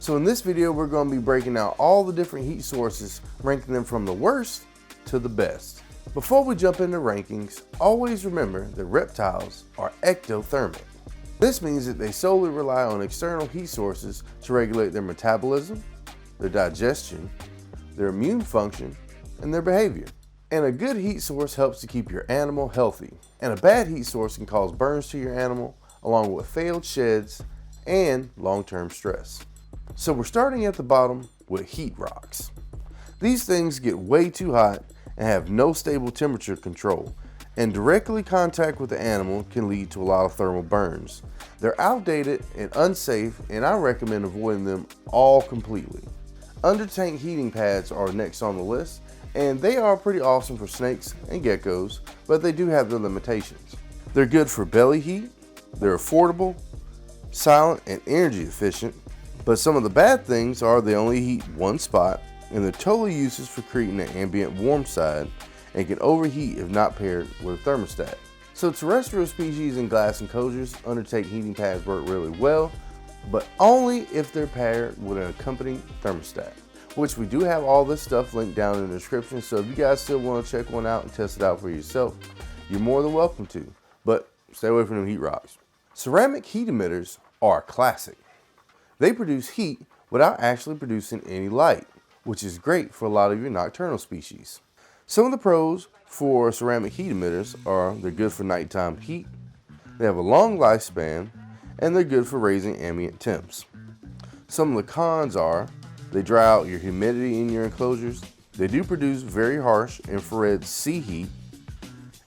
So in this video, we're going to be breaking out all the different heat sources, ranking them from the worst to the best. Before we jump into rankings, always remember that reptiles are ectothermic. This means that they solely rely on external heat sources to regulate their metabolism, their digestion, their immune function, and their behavior. And a good heat source helps to keep your animal healthy. And a bad heat source can cause burns to your animal, along with failed sheds and long-term stress. So we're starting at the bottom with heat rocks. These things get way too hot and have no stable temperature control, and directly contact with the animal can lead to a lot of thermal burns. They're outdated and unsafe, and I recommend avoiding them all completely. Under tank heating pads are next on the list, and they are pretty awesome for snakes and geckos, but they do have their limitations. They're good for belly heat, they're affordable, silent, and energy efficient, but some of the bad things are they only heat one spot, and they're totally useless for creating an ambient warm side and can overheat if not paired with a thermostat. So terrestrial species in glass enclosures under tank heating pads work really well, but only if they're paired with an accompanying thermostat, which we do have all this stuff linked down in the description, so if you guys still want to check one out and test it out for yourself, you're more than welcome to, but stay away from them heat rocks. Ceramic heat emitters are a classic. They produce heat without actually producing any light, which is great for a lot of your nocturnal species. Some of the pros for ceramic heat emitters are they're good for nighttime heat, they have a long lifespan, and they're good for raising ambient temps. Some of the cons are they dry out your humidity in your enclosures, they do produce very harsh infrared sea heat,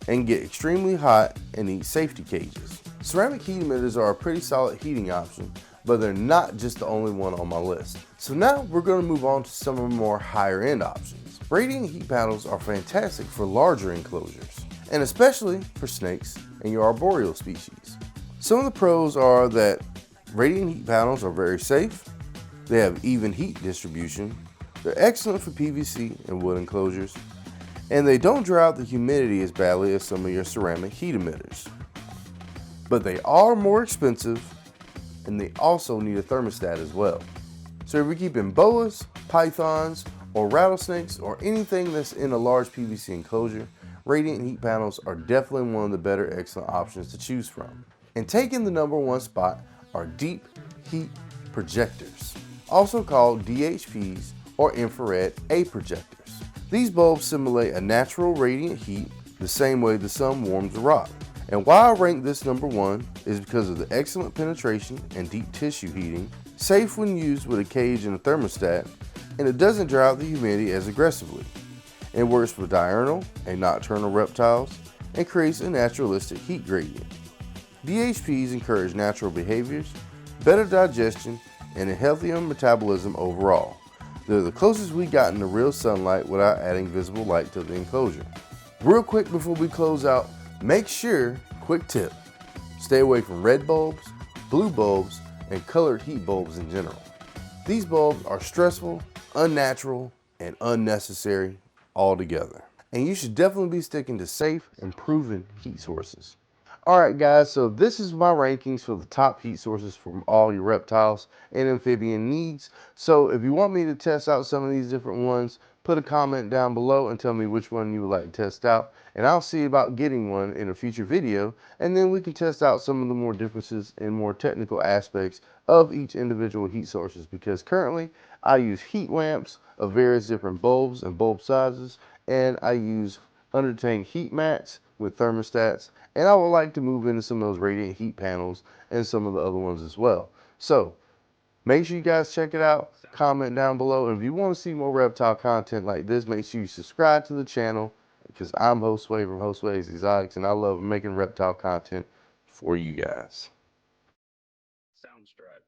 and get extremely hot and need safety cages. Ceramic heat emitters are a pretty solid heating option, but they're not just the only one on my list. So now we're going to move on to some of the more higher end options. Radiant heat panels are fantastic for larger enclosures, and especially for snakes and your arboreal species. Some of the pros are that radiant heat panels are very safe, they have even heat distribution, they're excellent for PVC and wood enclosures, and they don't dry out the humidity as badly as some of your ceramic heat emitters. But they are more expensive, and they also need a thermostat as well. So if you're keeping boas, pythons, or rattlesnakes, or anything that's in a large PVC enclosure, radiant heat panels are definitely one of the better excellent options to choose from. And taking the number one spot are deep heat projectors, also called DHPs or infrared A projectors. These bulbs simulate a natural radiant heat the same way the sun warms a rock. And why I rank this number one is because of the excellent penetration and deep tissue heating, safe when used with a cage and a thermostat, and it doesn't dry out the humidity as aggressively. It works for diurnal and nocturnal reptiles and creates a naturalistic heat gradient. DHPs encourage natural behaviors, better digestion, and a healthier metabolism overall. They're the closest we gotten to real sunlight without adding visible light to the enclosure. Real quick before we close out, make sure, quick tip, stay away from red bulbs, blue bulbs, and colored heat bulbs in general. These bulbs are stressful, unnatural, and unnecessary altogether. And you should definitely be sticking to safe and proven heat sources. Alright guys, so this is my rankings for the top heat sources from all your reptiles and amphibian needs. So if you want me to test out some of these different ones, put a comment down below and tell me which one you would like to test out. And I'll see about getting one in a future video. And then we can test out some of the more differences and more technical aspects of each individual heat sources. Because currently I use heat lamps of various different bulbs and bulb sizes. And I use under tank heat mats with thermostats, and I would like to move into some of those radiant heat panels and some of the other ones as well. So make sure you guys check it out, comment down below, and if you want to see more reptile content like this, make sure you subscribe to the channel, because I'm Josue from Josue's Exotics, and I love making reptile content for you guys. Soundstripe.